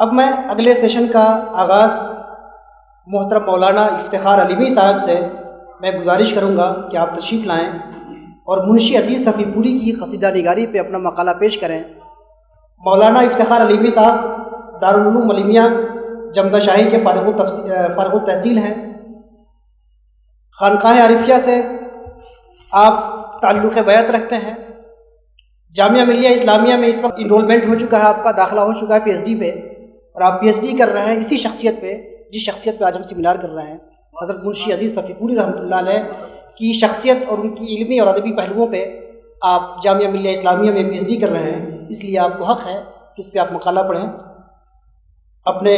اب میں اگلے سیشن کا آغاز محترم مولانا افتخار علیمی صاحب سے میں گزارش کروں گا کہ آپ تشریف لائیں اور منشی عزیز صفی پوری کی قصیدہ نگاری پہ اپنا مقالہ پیش کریں۔ مولانا افتخار علیمی صاحب دارالعلوم علیمیہ جمدہ شاہی کے فارغ التحصیل ہیں۔ خانقاہ عارفیہ سے آپ تعلق بیعت رکھتے ہیں۔ جامعہ ملیہ اسلامیہ میں اس وقت انرولمنٹ ہو چکا ہے، آپ کا داخلہ ہو چکا ہے پی ایچ ڈی پہ، اور آپ پی ایچ ڈی کر رہے ہیں اسی شخصیت پہ جس شخصیت پہ آج ہم سیمینار کر رہے ہیں، حضرت منشی عزیز صفی پوری رحمۃ اللہ علیہ کی شخصیت اور ان کی علمی اور ادبی پہلوؤں پہ آپ جامعہ ملیہ اسلامیہ میں پی ایچ ڈی کر رہے ہیں، اس لیے آپ کو حق ہے کہ اس پہ آپ مقالہ پڑھیں۔ اپنے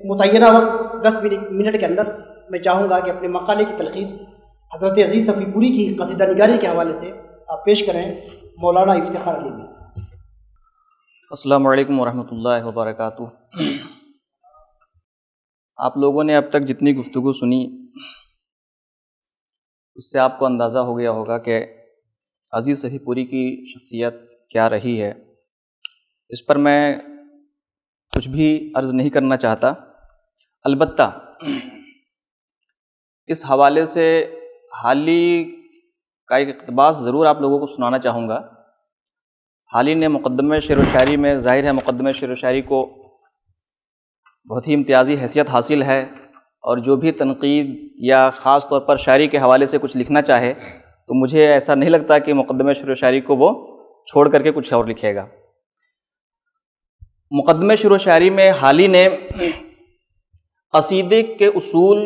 متعینہ وقت 10 منٹ کے اندر میں چاہوں گا کہ اپنے مقالے کی تلخیص حضرت عزیز صفی پوری کی قصیدہ نگاری کے حوالے سے آپ پیش کریں۔ مولانا افتخار علیمی۔ السلام علیکم ورحمۃ اللہ وبرکاتہ۔ آپ لوگوں نے اب تک جتنی گفتگو سنی اس سے آپ کو اندازہ ہو گیا ہوگا کہ عزیز صفی پوری کی شخصیت کیا رہی ہے۔ اس پر میں کچھ بھی عرض نہیں کرنا چاہتا، البتہ اس حوالے سے حالی کا ایک اقتباس ضرور آپ لوگوں کو سنانا چاہوں گا۔ حالی نے مقدمہ شعر و شاعری میں، ظاہر ہے مقدمہ شعر و شاعری کو بہت ہی امتیازی حیثیت حاصل ہے، اور جو بھی تنقید یا خاص طور پر شاعری کے حوالے سے کچھ لکھنا چاہے تو مجھے ایسا نہیں لگتا کہ مقدمہ شعر و شاعری کو وہ چھوڑ کر کے کچھ اور لکھے گا۔ مقدمہ شعر و شاعری میں حالی نے قصیدے کے اصول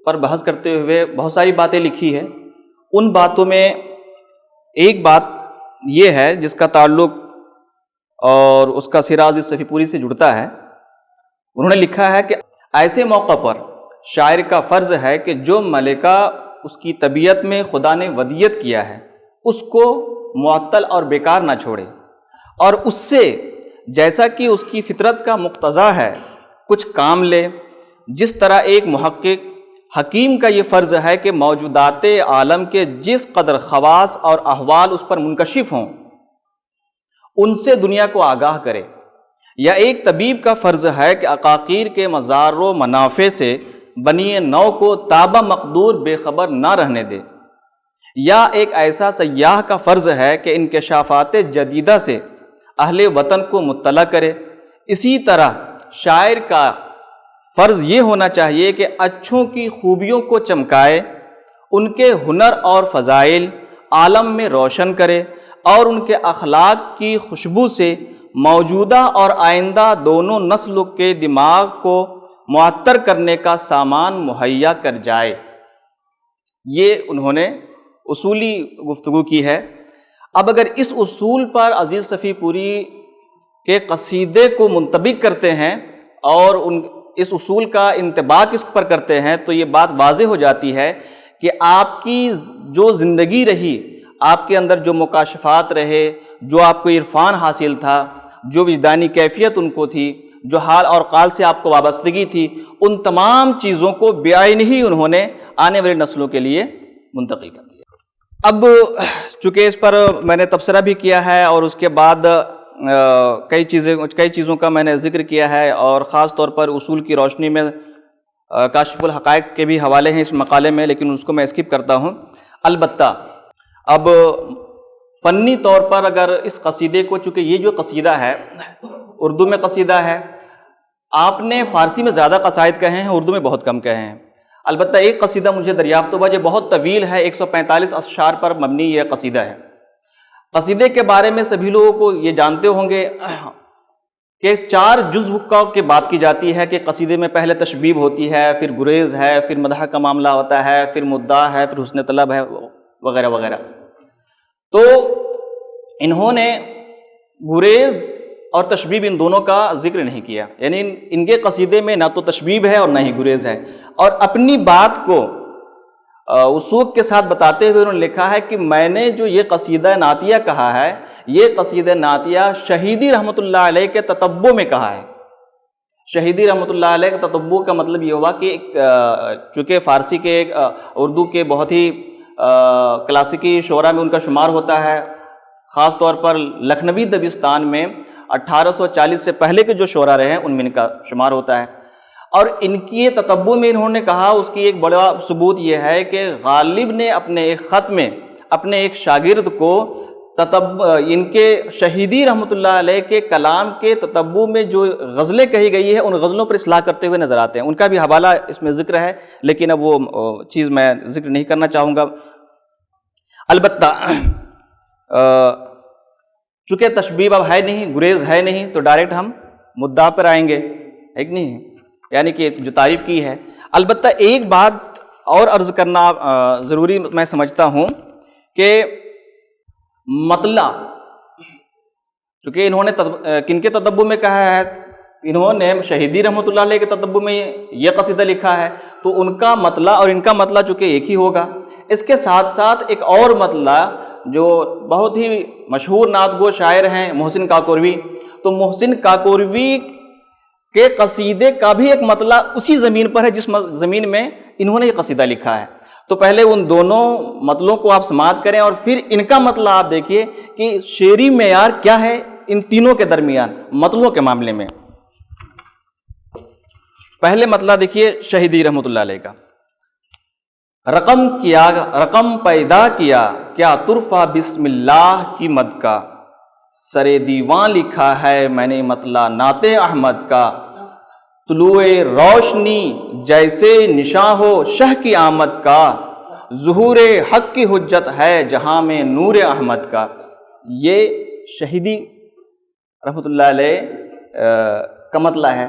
پر بحث کرتے ہوئے بہت ساری باتیں لکھی ہے۔ ان باتوں میں ایک بات یہ ہے جس کا تعلق اور اس کا سرا عزیز صفی پوری سے جڑتا ہے۔ انہوں نے لکھا ہے کہ ایسے موقع پر شاعر کا فرض ہے کہ جو ملکہ اس کی طبیعت میں خدا نے ودیت کیا ہے اس کو معطل اور بیکار نہ چھوڑے، اور اس سے جیسا کہ اس کی فطرت کا مقتضا ہے کچھ کام لے، جس طرح ایک محقق حکیم کا یہ فرض ہے کہ موجودات عالم کے جس قدر خواص اور احوال اس پر منکشف ہوں ان سے دنیا کو آگاہ کرے، یا ایک طبیب کا فرض ہے کہ عقاقیر کے مضار و منافع سے بنی نو کو تابع مقدور بے خبر نہ رہنے دے، یا ایک ایسا سیاح کا فرض ہے کہ انکشافات جدیدہ سے اہل وطن کو مطلع کرے۔ اسی طرح شاعر کا فرض یہ ہونا چاہیے کہ اچھوں کی خوبیوں کو چمکائے، ان کے ہنر اور فضائل عالم میں روشن کرے، اور ان کے اخلاق کی خوشبو سے موجودہ اور آئندہ دونوں نسلوں کے دماغ کو معطر کرنے کا سامان مہیا کر جائے۔ یہ انہوں نے اصولی گفتگو کی ہے۔ اب اگر اس اصول پر عزیز صفی پوری کے قصیدے کو منطبق کرتے ہیں اور اس اصول کا انطباق اس پر کرتے ہیں تو یہ بات واضح ہو جاتی ہے کہ آپ کی جو زندگی رہی، آپ کے اندر جو مکاشفات رہے، جو آپ کو عرفان حاصل تھا، جو وجدانی کیفیت ان کو تھی، جو حال اور قال سے آپ کو وابستگی تھی، ان تمام چیزوں کو بعین ہی انہوں نے آنے والی نسلوں کے لیے منتقل کر دیا۔ اب چونکہ اس پر میں نے تبصرہ بھی کیا ہے اور اس کے بعد کئی چیزوں کا میں نے ذکر کیا ہے، اور خاص طور پر اصول کی روشنی میں کاشف الحقائق کے بھی حوالے ہیں اس مقالے میں، لیکن اس کو میں اسکپ کرتا ہوں۔ البتہ اب فنی طور پر اگر اس قصیدے کو، چونکہ یہ جو قصیدہ ہے اردو میں قصیدہ ہے، آپ نے فارسی میں زیادہ قصائد کہے ہیں، اردو میں بہت کم کہے ہیں۔ البتہ ایک قصیدہ مجھے دریافت ہوا جو بہت طویل ہے، 145 اشعار پر مبنی یہ قصیدہ ہے۔ قصیدے کے بارے میں سبھی لوگوں کو یہ جانتے ہوں گے کہ 4 جزو کی بات کی جاتی ہے کہ قصیدے میں پہلے تشبیب ہوتی ہے، پھر گریز ہے، پھر مدح کا معاملہ ہوتا ہے، پھر مدعا ہے، پھر حسن طلب ہے، وغیرہ وغیرہ۔ تو انہوں نے گریز اور تشبیب ان دونوں کا ذکر نہیں کیا، یعنی ان کے قصیدے میں نہ تو تشبیب ہے اور نہ ہی گریز ہے، اور اپنی بات کو وثوق کے ساتھ بتاتے ہوئے انہوں نے لکھا ہے کہ میں نے جو یہ قصیدہ نعتیہ کہا ہے، یہ قصیدہ نعتیہ شہیدی رحمۃ اللہ علیہ کے تتبع میں کہا ہے۔ شہیدی رحمۃ اللہ علیہ کے تتبع کا مطلب یہ ہوا کہ چونکہ فارسی کے اردو کے بہت ہی کلاسیکی شعراء میں ان کا شمار ہوتا ہے، خاص طور پر لکھنوی دبستان میں 1840 سے پہلے کے جو شعراء رہے ہیں ان میں ان کا شمار ہوتا ہے۔ اور ان کی تتبع میں انہوں نے کہا، اس کی ایک بڑا ثبوت یہ ہے کہ غالب نے اپنے ایک خط میں اپنے ایک شاگرد کو ان کے شہیدی رحمۃ اللہ علیہ کے کلام کے تتبع میں جو غزلیں کہی گئی ہے ان غزلوں پر اصلاح کرتے ہوئے نظر آتے ہیں۔ ان کا بھی حوالہ اس میں ذکر ہے، لیکن اب وہ چیز میں ذکر نہیں کرنا چاہوں گا۔ البتہ چونکہ تشبیہ اب ہے نہیں، گریز ہے نہیں، تو ڈائریکٹ ہم مدعا پر آئیں گے، ہے کہ نہیں؟ یعنی کہ جو تعریف کی ہے۔ البتہ ایک بات اور عرض کرنا ضروری میں سمجھتا ہوں کہ مطلع، چونکہ انہوں نے کن کے تتبع میں کہا ہے، انہوں نے شہیدی رحمۃ اللہ علیہ کے تتبع میں یہ قصیدہ لکھا ہے، تو ان کا مطلع اور ان کا مطلع چونکہ ایک ہی ہوگا۔ اس کے ساتھ ساتھ ایک اور مطلع جو بہت ہی مشہور نعت گو شاعر ہیں محسن کاکوروی، تو محسن کاکوروی کے قصیدے کا بھی ایک مطلع اسی زمین پر ہے جس زمین میں انہوں نے یہ قصیدہ لکھا ہے۔ تو پہلے ان دونوں مطلعوں کو آپ سماعت کریں اور پھر ان کا مطلع آپ دیکھیے کہ شعری معیار کیا ہے ان تینوں کے درمیان مطلعوں کے معاملے میں۔ پہلے مطلع دیکھیے شہیدی رحمۃ اللہ علیہ کا۔ رقم پیدا کیا کیا طرفہ بسم اللہ کی مد کا، سرے دیوان لکھا ہے میں نے مطلع نعت احمد کا، طلوع روشنی جیسے نشاں ہو شہ کی آمد کا، ظہور حق کی حجت ہے جہاں میں نور احمد کا۔ یہ شہیدی رحمۃ اللہ علیہ کا مطلع ہے۔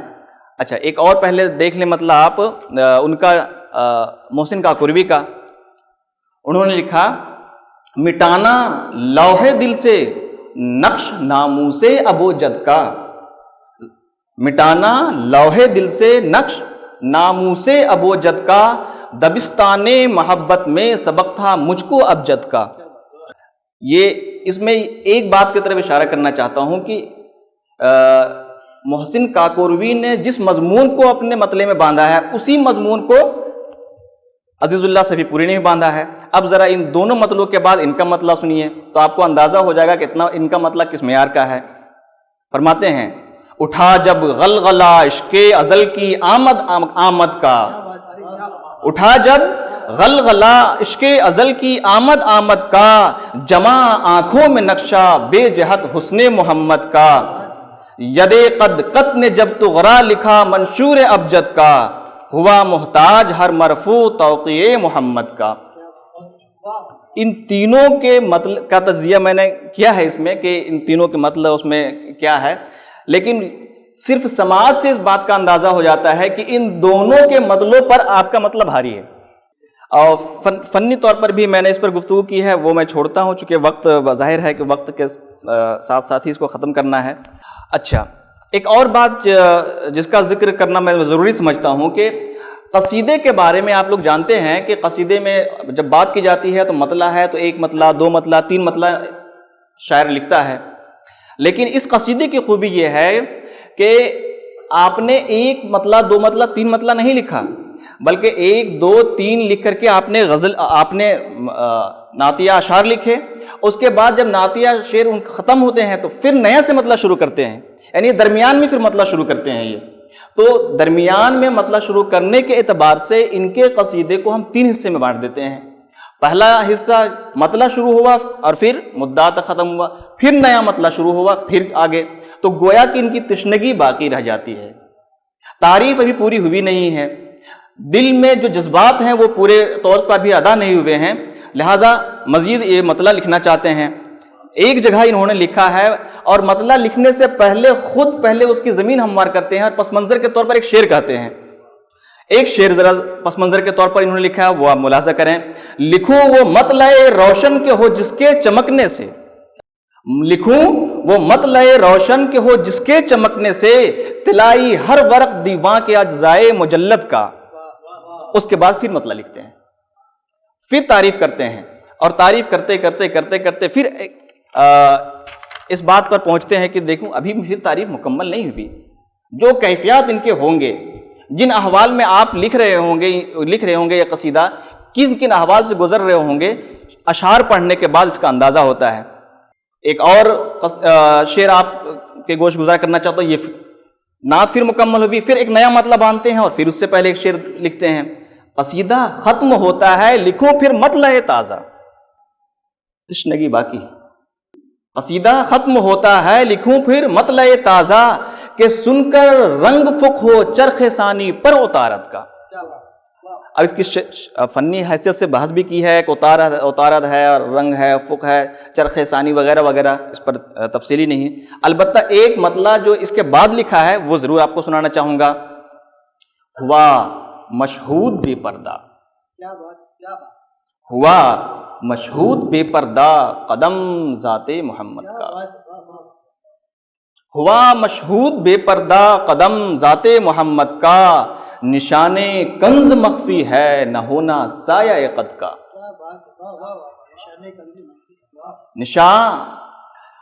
اچھا ایک اور پہلے دیکھ لیں مطلع آپ ان کا محسن کاکوروی کا۔ انہوں نے لکھا، مٹانا لوح دل سے نقش ناموس ابو جد کا، مٹانا لوح دل سے نقش ناموس ابو جد کا، دبستان محبت میں سبق تھا مجھ کو ابجد کا۔ یہ اس میں ایک بات کی طرف اشارہ کرنا چاہتا ہوں کہ محسن کاکوروی نے جس مضمون کو اپنے مطلع میں باندھا ہے اسی مضمون کو عزیز اللہ صفی پوری نے بھی باندھا ہے۔ اب ذرا ان دونوں مطلعوں کے بعد ان کا مطلع سنیے تو آپ کو اندازہ ہو جائے گا کہ اتنا ان کا مطلع کس معیار کا ہے۔ فرماتے ہیں، اٹھا جب غلغلہ عشق ازل کی آمد کا، اٹھا جب غلغلہ عشق ازل کی آمد کا، جمع آنکھوں میں نقشہ بے جہت حسن محمد کا، ید قد نے جب تو غرا لکھا منشور ابجد کا، ہوا محتاج ہر مرفوع توقیع محمد کا۔ ان تینوں کے مطلب کا تجزیہ میں نے کیا ہے اس میں کہ ان تینوں کے مطلب اس میں کیا ہے، لیکن صرف سماعت سے اس بات کا اندازہ ہو جاتا ہے کہ ان دونوں کے مطلب پر آپ کا مطلب بھاری ہے۔ اور فنی طور پر بھی میں نے اس پر گفتگو کی ہے، وہ میں چھوڑتا ہوں چونکہ وقت ظاہر ہے کہ وقت کے ساتھ ساتھ ہی اس کو ختم کرنا ہے۔ اچھا ایک اور بات جس کا ذکر کرنا میں ضروری سمجھتا ہوں کہ قصیدے کے بارے میں آپ لوگ جانتے ہیں کہ قصیدے میں جب بات کی جاتی ہے تو مطلع ہے تو ایک مطلع، دو مطلع، تین مطلع شاعر لکھتا ہے، لیکن اس قصیدے کی خوبی یہ ہے کہ آپ نے ایک مطلع، دو مطلع، تین مطلع نہیں لکھا، بلکہ ایک، دو، تین لکھ کر کے آپ نے نعتیہ اشعار لکھے، اس کے بعد جب نعتیہ شعر ان ختم ہوتے ہیں تو پھر نیا سے مطلع شروع کرتے ہیں، یعنی درمیان میں پھر مطلع شروع کرتے ہیں۔ یہ تو درمیان میں مطلع شروع کرنے کے اعتبار سے ان کے قصیدے کو ہم تین حصے میں بانٹ دیتے ہیں۔ پہلا حصہ مطلع شروع ہوا اور پھر مدعا تک ختم ہوا، پھر نیا مطلع شروع ہوا، پھر آگے، تو گویا کہ ان کی تشنگی باقی رہ جاتی ہے، تعریف ابھی پوری ہوئی نہیں ہے، دل میں جو جذبات ہیں وہ پورے طور پر بھی ادا نہیں ہوئے ہیں، لہٰذا مزید یہ مطلع لکھنا چاہتے ہیں۔ ایک جگہ انہوں نے لکھا ہے اور مطلع لکھنے سے پہلے اس کی زمین ہموار کرتے ہیں اور پس منظر کے طور پر ایک شعر کہتے ہیں۔ ایک شعر ذرا پس منظر کے طور پر انہوں نے لکھا ہے، وہ آپ ملاحظہ کریں، لکھوں وہ مطلع روشن کے ہو جس کے چمکنے سے، لکھوں وہ مطلع روشن کے ہو جس کے چمکنے سے، تلائی ہر ورق دیواں کے اجزائے مجلد کا۔ اس کے بعد پھر مطلع لکھتے ہیں، پھر تعریف کرتے ہیں، اور تعریف کرتے کرتے پھر اس بات پر پہنچتے ہیں کہ دیکھوں ابھی پھر تعریف مکمل نہیں ہوئی، جو کیفیات ان کے ہوں گے، جن احوال میں آپ لکھ رہے ہوں گے یہ قصیدہ، کن احوال سے گزر رہے ہوں گے، اشعار پڑھنے کے بعد اس کا اندازہ ہوتا ہے۔ ایک اور شعر آپ کے گوش گزار کرنا چاہتا ہوں. یہ نعت پھر مکمل ہوئی, پھر ایک نیا مطلب باندھتے ہیں اور پھر اس سے پہلے ایک شعر لکھتے ہیں, قصیدہ ختم ہوتا ہے لکھو پھر مطلع تازہ, تشنگی باقی. قصیدہ ختم ہوتا ہے لکھوں پھر مطلع تازہ, کہ سن کر رنگ فک ہو چرخ ثانی پر اتارد کا. اب اس کی فنی حیثیت سے بحث بھی کی ہے, ایک اتارد ہے اور رنگ ہے, فک ہے, چرخ ثانی وغیرہ وغیرہ, اس پر تفصیلی نہیں. البتہ ایک مطلع جو اس کے بعد لکھا ہے وہ ضرور آپ کو سنانا چاہوں گا. ہوا مشہود بے پردہ, ہوا مشہود بے پردہ قدم ذات محمد کا. ہوا مشہود بے پردہ قدم ذات محمد کا, نشان کنز مخفی ہے نہ ہونا سایہ قد کا. نشان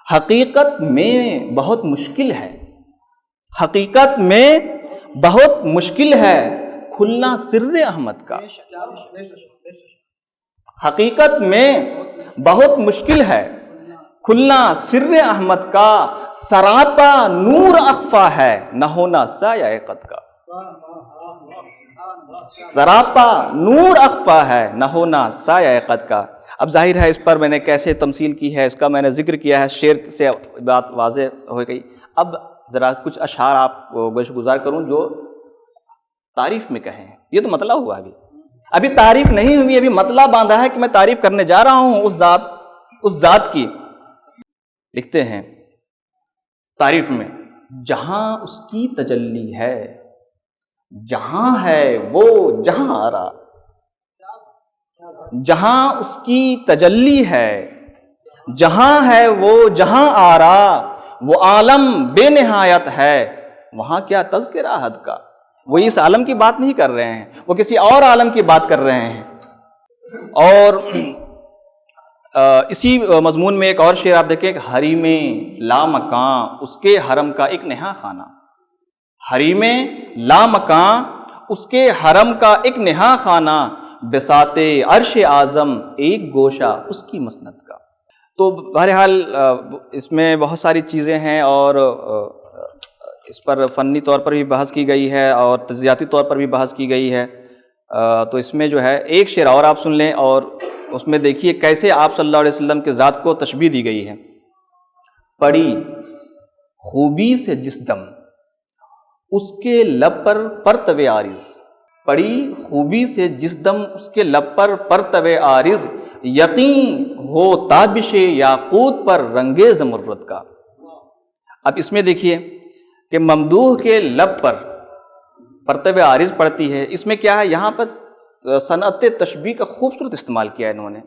حقیقت میں بہت مشکل ہے, حقیقت میں بہت مشکل ہے کھلنا سر احمد کا. حقیقت میں بہت مشکل ہے کھلنا سر احمد کا, سراپا نور اخفا ہے نہ ہونا سایہ قد کا. سراپا نور اخفا ہے نہ ہونا سایہ قد کا. اب ظاہر ہے اس پر میں نے کیسے تمثیل کی ہے, اس کا میں نے ذکر کیا ہے, شعر سے بات واضح ہو گئی. اب ذرا کچھ اشعار آپ گوش گزار کروں جو تعریف میں کہیں. یہ تو مطلع ہوا, ابھی تعریف نہیں ہوئی, ابھی مطلع باندھا ہے کہ میں تعریف کرنے جا رہا ہوں اس ذات کی. لکھتے ہیں تعریف میں, جہاں اس کی تجلی ہے, جہاں ہے وہ جہاں آرا, جہاں اس کی تجلی ہے, جہاں ہے وہ جہاں آرا, وہ عالم بے نہایت ہے وہاں کیا تذکرہ حد کا. وہ اس عالم کی بات نہیں کر رہے ہیں, وہ کسی اور عالم کی بات کر رہے ہیں. اور اسی مضمون میں ایک اور شعر آپ دیکھیں, حریم لامکاں اس کے حرم کا ایک نہا خانہ. حریم لامکاں اس کے حرم کا ایک نہا خانہ, بساط عرش اعظم ایک گوشہ اس کی مسند کا. تو بہرحال اس میں بہت ساری چیزیں ہیں اور اس پر فنی طور پر بھی بحث کی گئی ہے اور تجزیاتی طور پر بھی بحث کی گئی ہے. تو اس میں جو ہے ایک شعر اور آپ سن لیں اور اس میں دیکھیے کیسے آپ صلی اللہ علیہ وسلم کے ذات کو تشبیہ دی گئی ہے. پڑی خوبی سے جس دم اس کے لب پر پرتو عارض, پڑی خوبی سے جس دم اس کے لب پر پرتو عارض, یقین ہو تابش یاقوت پر رنگ زمرد کا. اب اس میں دیکھیے کہ ممدوح کے لب پر پرتو عارض پڑتی ہے. اس میں کیا ہے, یہاں پر صنعت تشبیہ کا خوبصورت استعمال کیا ہے. انہوں نے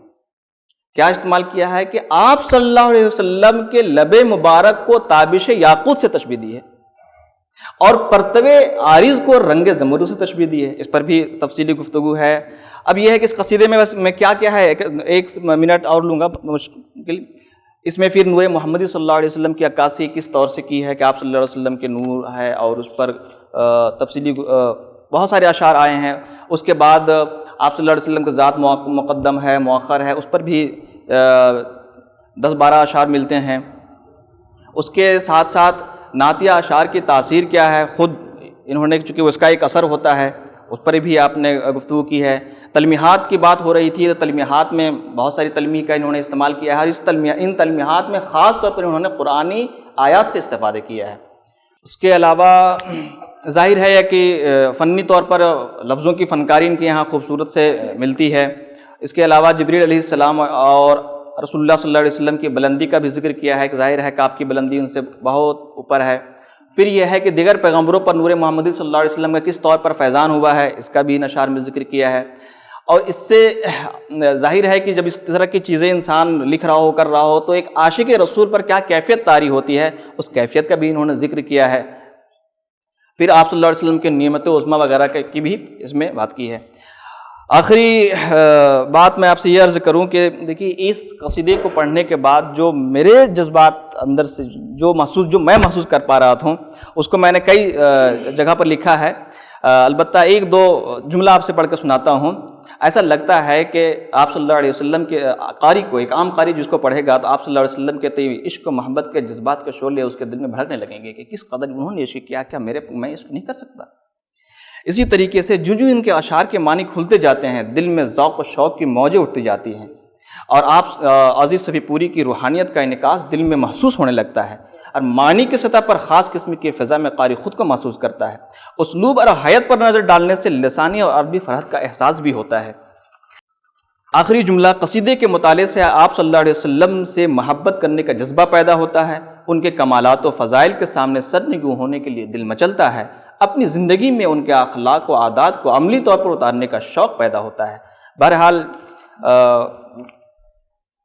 کیا استعمال کیا ہے کہ آپ صلی اللہ علیہ وسلم کے لب مبارک کو تابش یاقوت سے تشبیہ دی ہے اور پرتو عارض کو رنگ زمرد سے تشبیہ دی ہے. اس پر بھی تفصیلی گفتگو ہے. اب یہ ہے کہ اس قصیدے میں کیا کیا ہے, ایک منٹ اور لوں گا مشکل. اس میں پھر نور محمدی صلی اللہ علیہ وسلم کی عکاسی کس طور سے کی ہے کہ آپ صلی اللہ علیہ وسلم کے نور ہے, اور اس پر تفصیلی بہت سارے اشعار آئے ہیں. اس کے بعد آپ صلی اللہ علیہ وسلم کے ذات مقدم ہے مؤخر ہے, اس پر بھی 10-12 اشعار ملتے ہیں. اس کے ساتھ ساتھ نعتیہ اشعار کی تاثیر کیا ہے, خود انہوں نے چونکہ اس کا ایک اثر ہوتا ہے اس پر بھی آپ نے گفتگو کی ہے. تلمیحات کی بات ہو رہی تھی تو تلمیحات میں بہت ساری تلمیح کا انہوں نے استعمال کیا ہے, اور ان تلمیحات میں خاص طور پر انہوں نے قرآنی آیات سے استفادہ کیا ہے. اس کے علاوہ ظاہر ہے کہ فنی طور پر لفظوں کی فنکاری ان کے یہاں خوبصورت سے ملتی ہے. اس کے علاوہ جبریل علیہ السلام اور رسول اللہ صلی اللہ علیہ وسلم کی بلندی کا بھی ذکر کیا ہے کہ ظاہر ہے کہ آپ کی بلندی ان سے بہت اوپر ہے. پھر یہ ہے کہ دیگر پیغمبروں پر نور محمدی صلی اللہ علیہ وسلم کا کس طور پر فیضان ہوا ہے, اس کا بھی ان اشعار میں ذکر کیا ہے. اور اس سے ظاہر ہے کہ جب اس طرح کی چیزیں انسان لکھ رہا ہو کر رہا ہو تو ایک عاشق رسول پر کیا کیفیت طاری ہوتی ہے, اس کیفیت کا بھی انہوں نے ذکر کیا ہے. پھر آپ صلی اللہ علیہ وسلم کے نعمت عظمیٰ وغیرہ کی بھی اس میں بات کی ہے. آخری بات میں آپ سے یہ عرض کروں کہ دیکھیے اس قصیدے کو پڑھنے کے بعد جو میرے جذبات اندر سے جو میں محسوس کر پا رہا تھا, اس کو میں نے کئی جگہ پر لکھا ہے. البتہ ایک دو جملہ آپ سے پڑھ کر سناتا ہوں. ایسا لگتا ہے کہ آپ صلی اللہ علیہ وسلم کے قاری کو، ایک عام قاری جس کو پڑھے گا تو آپ صلی اللہ علیہ وسلم کے طیب عشق و محبت کے جذبات کے شعلے اس کے دل میں بھڑکنے لگیں گے کہ کس قدر انہوں نے عشق کیا، کیا میں عشق نہیں کر سکتا. اسی طریقے سے جو ان کے اشعار کے معنی کھلتے جاتے ہیں، دل میں ذوق و شوق کی موجیں اٹھتی جاتی ہیں، اور آپ عزیز صفی پوری کی روحانیت کا انعکاس دل میں محسوس ہونے لگتا ہے، اور معنی کی سطح پر خاص قسم کی فضا میں قاری خود کو محسوس کرتا ہے. اسلوب اور حیت پر نظر ڈالنے سے لسانی اور عربی فرحت کا احساس بھی ہوتا ہے. آخری جملہ، قصیدے کے مطالعے سے آپ صلی اللہ علیہ وسلم سے محبت کرنے کا جذبہ پیدا ہوتا ہے، ان کے کمالات و فضائل کے سامنے سرنگوں ہونے کے لیے دل مچلتا ہے، اپنی زندگی میں ان کے اخلاق و عادات کو عملی طور پر اتارنے کا شوق پیدا ہوتا ہے. بہرحال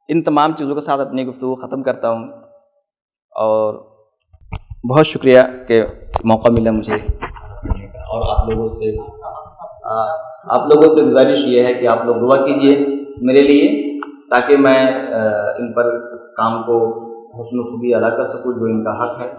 ان تمام چیزوں کے ساتھ اپنی گفتگو ختم کرتا ہوں، اور بہت شکریہ کہ موقع ملا مجھے. اور آپ لوگوں سے گزارش یہ ہے کہ آپ لوگ دعا کیجئے میرے لیے، تاکہ میں ان پر کام کو حسن و خوبی ادا کر سکوں جو ان کا حق ہے.